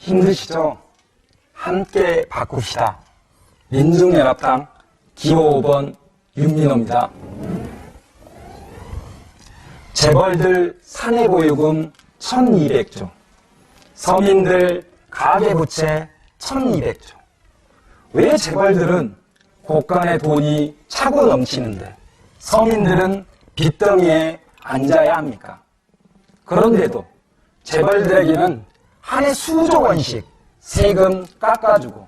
힘드시죠? 함께 바꿉시다. 민중연합당 기호 5번 윤민호입니다. 재벌들 사내보유금 1200조, 서민들 가계부채 1200조. 왜 재벌들은 곳간에 돈이 차고 넘치는데 서민들은 빚더미에 앉아야 합니까? 그런데도 재벌들에게는 한 해 수조 원씩 세금 깎아주고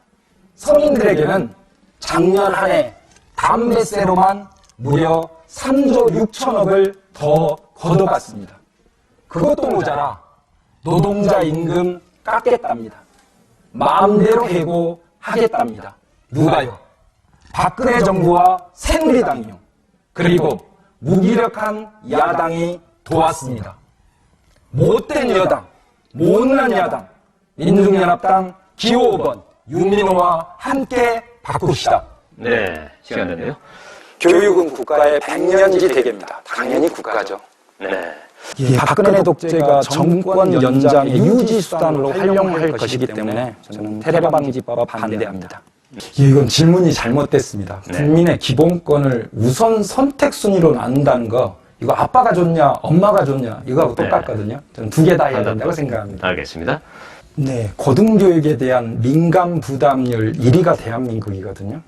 서민들에게는 작년 한 해 담배세로만 무려 3조 6천억을 더 걷어갔습니다. 그것도 모자라 노동자 임금 깎겠답니다. 마음대로 해고하겠답니다. 누가요? 박근혜 정부와 새누리당이요. 그리고 무기력한 야당이 도왔습니다. 못된 여당, 못난 야당, 민중연합당 기호 5번 윤민호와 함께 바꿉시다. 네, 시간 됐네요. 교육은 국가의 백년지 대계입니다. 당연히 국가죠. 네. 박근혜 독재가 정권 연장의 유지 수단으로 활용할 것이기 때문에 저는 테러방지법 반대합니다. 이건 질문이 잘못됐습니다. 네. 국민의 기본권을 우선 선택 순위로 나눈다는 거, 이거 아빠가 좋냐, 엄마가 좋냐, 이거하고 똑같거든요. 저는 두 개 다 해야 된다고 생각합니다. 알겠습니다. 네, 고등교육에 대한 민감 부담률 1위가 대한민국이거든요.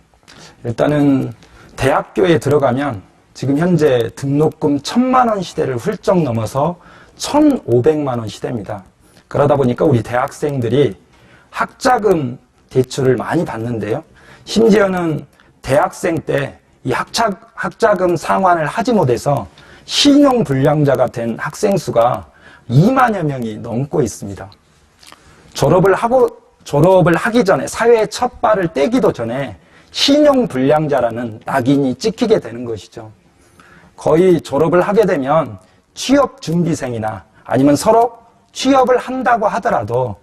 일단은 대학교에 들어가면 지금 현재 등록금 1,000만 원 시대를 훌쩍 넘어서 1,500만 원 시대입니다. 그러다 보니까 우리 대학생들이 학자금 대출을 많이 받는데요. 심지어는 대학생 때 이 학자금 상환을 하지 못해서 신용불량자가 된 학생 수가 2만여 명이 넘고 있습니다. 졸업을 하기 전에, 사회에 첫 발을 떼기도 전에 신용불량자라는 낙인이 찍히게 되는 것이죠. 거의 졸업을 하게 되면 취업준비생이나 아니면 서로 취업을 한다고 하더라도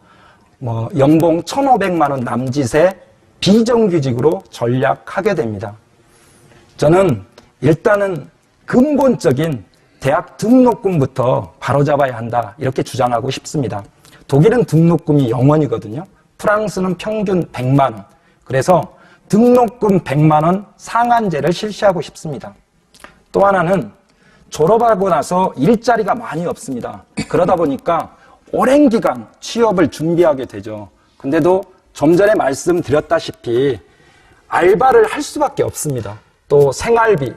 연봉 1,500만 원 남짓의 비정규직으로 전락하게 됩니다. 저는 일단은 근본적인 대학 등록금부터 바로잡아야 한다, 이렇게 주장하고 싶습니다. 독일은 등록금이 0원이거든요. 프랑스는 평균 100만 원. 그래서 등록금 100만 원 상한제를 실시하고 싶습니다. 또 하나는 졸업하고 나서 일자리가 많이 없습니다. 그러다 보니까 오랜 기간 취업을 준비하게 되죠. 근데도 좀 전에 말씀드렸다시피 알바를 할 수밖에 없습니다. 또 생활비,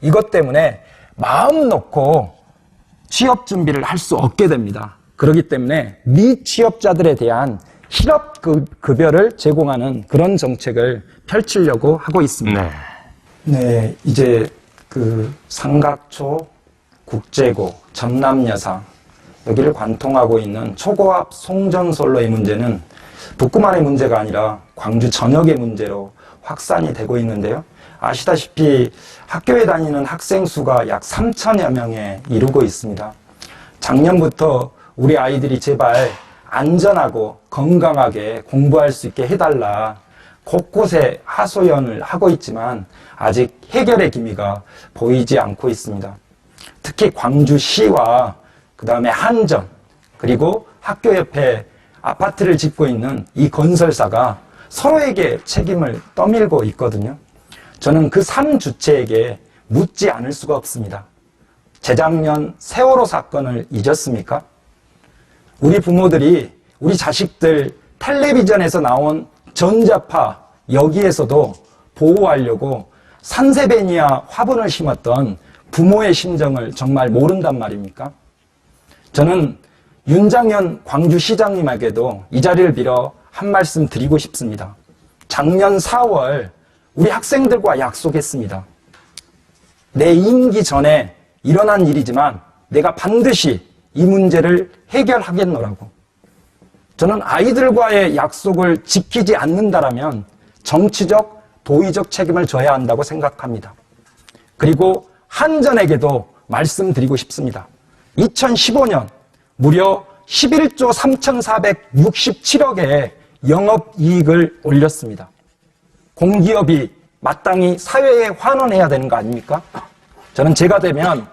이것 때문에 마음 놓고 취업 준비를 할 수 없게 됩니다. 그렇기 때문에 미취업자들에 대한 실업급여를 제공하는 그런 정책을 펼치려고 하고 있습니다. 네, 이제 삼각초, 국제고, 전남여상, 여기를 관통하고 있는 초고압 송전솔로의 문제는 북구만의 문제가 아니라 광주 전역의 문제로 확산이 되고 있는데요. 아시다시피 학교에 다니는 학생 수가 약 3천여 명에 이르고 있습니다. 작년부터 우리 아이들이 제발 안전하고 건강하게 공부할 수 있게 해달라, 곳곳에 하소연을 하고 있지만 아직 해결의 기미가 보이지 않고 있습니다. 특히 광주시와 그 다음에 한전, 그리고 학교 옆에 아파트를 짓고 있는 이 건설사가 서로에게 책임을 떠밀고 있거든요. 저는 그 3주체에게 묻지 않을 수가 없습니다. 재작년 세월호 사건을 잊었습니까? 우리 부모들이 우리 자식들 텔레비전에서 나온 전자파, 여기에서도 보호하려고 산세베니아 화분을 심었던 부모의 심정을 정말 모른단 말입니까? 저는 윤장현 광주시장님에게도 이 자리를 빌어 한 말씀 드리고 싶습니다. 작년 4월 우리 학생들과 약속했습니다. 내 임기 전에 일어난 일이지만 내가 반드시 이 문제를 해결하겠노라고. 저는 아이들과의 약속을 지키지 않는다라면 정치적, 도의적 책임을 져야 한다고 생각합니다. 그리고 한전에게도 말씀드리고 싶습니다. 2015년 무려 11조 3,467억의 영업이익을 올렸습니다. 공기업이 마땅히 사회에 환원해야 되는 거 아닙니까? 저는 제가 되면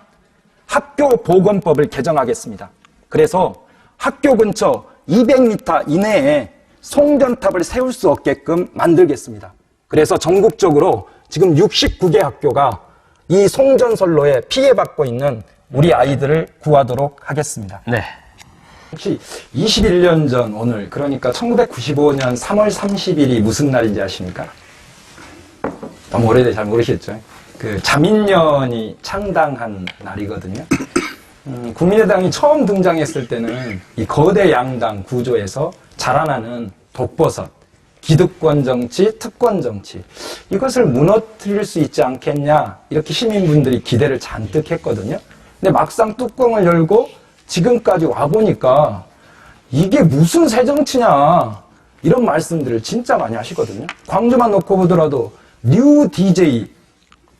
학교보건법을 개정하겠습니다. 그래서 학교 근처 200m 이내에 송전탑을 세울 수 없게끔 만들겠습니다. 그래서 전국적으로 지금 69개 학교가 이 송전선로에 피해받고 있는 우리 아이들을 구하도록 하겠습니다. 네. 혹시 21년 전 오늘, 그러니까 1995년 3월 30일이 무슨 날인지 아십니까? 너무 오래돼 잘 모르시겠죠? 그 자민련이 창당한 날이거든요. 국민의당이 처음 등장했을 때는 이 거대 양당 구조에서 자라나는 독버섯, 기득권 정치, 특권 정치, 이것을 무너뜨릴 수 있지 않겠냐, 이렇게 시민분들이 기대를 잔뜩 했거든요. 근데 막상 뚜껑을 열고 지금까지 와보니까 이게 무슨 새 정치냐, 이런 말씀들을 진짜 많이 하시거든요. 광주만 놓고 보더라도 뉴 DJ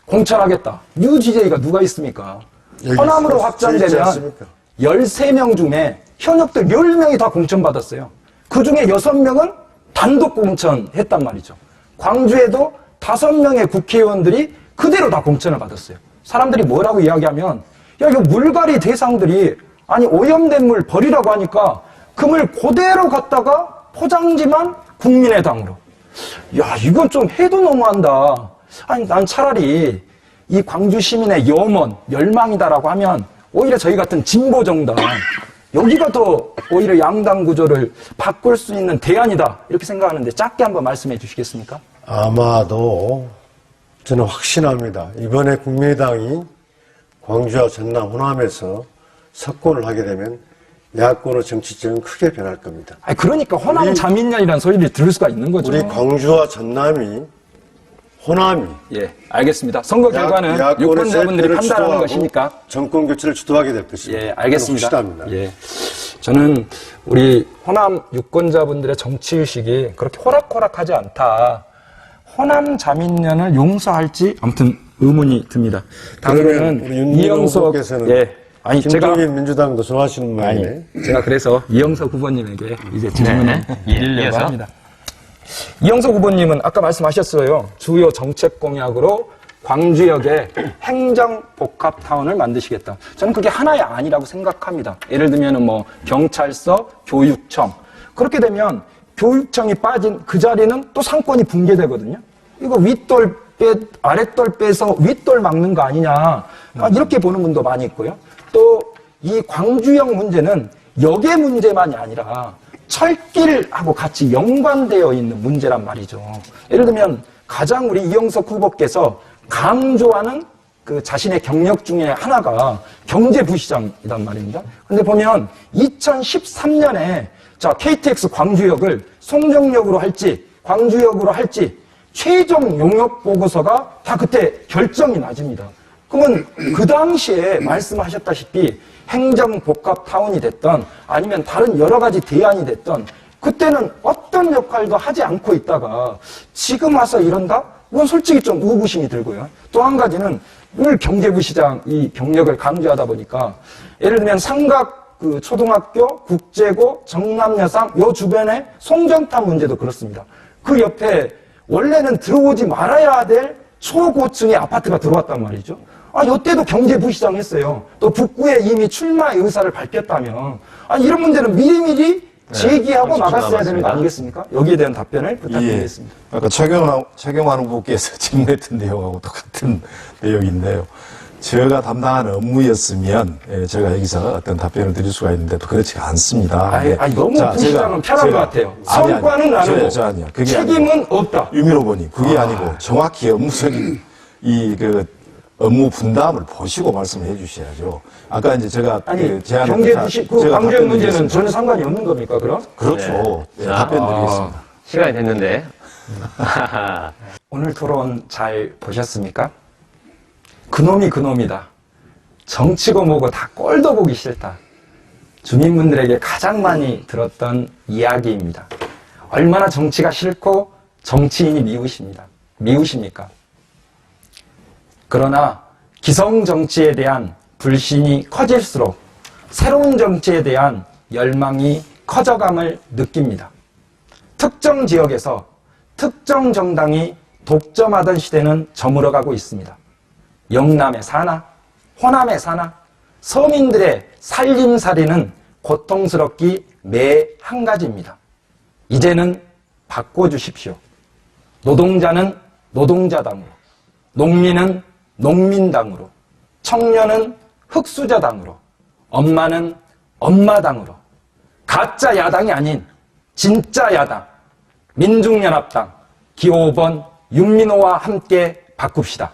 공천하겠다. 뉴 DJ가 누가 있습니까? 호남으로 확장되면 13명 중에 현역들 10명이 다 공천받았어요. 그 중에 6명은 단독 공천했단 말이죠. 광주에도 5명의 국회의원들이 그대로 다 공천을 받았어요. 사람들이 뭐라고 이야기하면, 야, 이거 물갈이 대상들이, 아니, 오염된 물 버리라고 하니까 그 물 그대로 갖다가 포장지만 국민의당으로. 야, 이건 좀 해도 너무한다. 아니, 난 차라리 이 광주 시민의 염원, 멸망이다라고 하면 오히려 저희 같은 진보 정당, 여기가 더 오히려 양당 구조를 바꿀 수 있는 대안이다, 이렇게 생각하는데 짧게 한번 말씀해 주시겠습니까? 아마도 저는 확신합니다. 이번에 국민의당이 광주와 전남, 호남에서 석권을 하게 되면 야권의 정치적은 크게 변할 겁니다. 아니, 그러니까 호남 자민련이라는 소리를 들을 수가 있는 거죠. 우리 광주와 전남이, 호남이, 예, 알겠습니다. 선거 결과는 유권자분들이 판단하는 것이니까. 정권 교체를 주도하게 될 것입니다. 예, 알겠습니다. 확실합니다. 예. 저는 우리 호남 유권자분들의 정치의식이 그렇게 호락호락하지 않다. 호남 자민련을 용서할지 아무튼 의문이 듭니다. 그러면 우리 윤미향 후보께서는 예. 아니, 김종인 민주당도 좋아하시는 모양이네. 제가 그래서 이영석 후보님에게 이제 질문을 드리려고 이어서? 합니다. 이영석 후보님은 아까 말씀하셨어요. 주요 정책 공약으로 광주역에 행정복합타운을 만드시겠다. 저는 그게 하나의 안이라고 생각합니다. 예를 들면 뭐 경찰서, 교육청. 그렇게 되면 교육청이 빠진 그 자리는 또 상권이 붕괴되거든요. 이거 윗돌 빼, 아랫돌 빼서 윗돌 막는 거 아니냐. 이렇게 보는 분도 많이 있고요. 또 이 광주역 문제는 역의 문제만이 아니라 철길하고 같이 연관되어 있는 문제란 말이죠. 예를 들면 가장 우리 이영석 후보께서 강조하는 그 자신의 경력 중에 하나가 경제부시장이란 말입니다. 근데 보면 2013년에 자, KTX 광주역을 송정역으로 할지 광주역으로 할지 최종 용역 보고서가 다 그때 결정이 나집니다. 그러면 그 당시에 말씀하셨다시피 행정복합타운이 됐던 아니면 다른 여러 가지 대안이 됐던 그때는 어떤 역할도 하지 않고 있다가 지금 와서 이런다? 이건 솔직히 좀 의구심이 들고요. 또 한 가지는 늘 경제부시장 이 경력을 강조하다 보니까 예를 들면 삼각 그 초등학교, 국제고, 정남여상 요 주변에 송전탑 문제도 그렇습니다. 그 옆에 원래는 들어오지 말아야 될 초고층의 아파트가 들어왔단 말이죠. 이때도 경제부시장 했어요. 또 북구에 이미 출마의 의사를 밝혔다면 이런 문제는 미리미리 제기하고 막았어야 되는 거 아니겠습니까? 여기에 대한 답변을 부탁드리겠습니다. 예, 아까 최경환 후보께서 질문했던 내용하고 똑같은 내용인데요. 제가 담당한 업무였으면 제가 여기서 어떤 답변을 드릴 수가 있는데 또 그렇지가 않습니다. 너무 부시장은 편한 것 같아요. 성과는 나누고 책임은 없다. 유민 후보님, 그게 아니고 정확히 업무적인 업무 분담을 보시고 말씀해 주셔야죠. 아까 이제 제가 경제부시 그 광주역 문제는 전혀 상관이 없는 겁니까, 그럼? 그렇죠. 네. 답변 드리겠습니다. 시간이 됐는데. 오늘 토론 잘 보셨습니까? 그놈이 그놈이다. 정치고 뭐고 다 꼴도 보기 싫다. 주민분들에게 가장 많이 들었던 이야기입니다. 얼마나 정치가 싫고 정치인이 미우십니까? 그러나 기성 정치에 대한 불신이 커질수록 새로운 정치에 대한 열망이 커져감을 느낍니다. 특정 지역에서 특정 정당이 독점하던 시대는 저물어가고 있습니다. 영남에 사나, 호남에 사나, 서민들의 살림살이는 고통스럽기 매 한 가지입니다. 이제는 바꿔주십시오. 노동자는 노동자당으로, 농민은 농민당으로, 청년은 흑수저당으로, 엄마는 엄마당으로, 가짜 야당이 아닌 진짜 야당, 민중연합당, 기호 5번 윤민호와 함께 바꿉시다.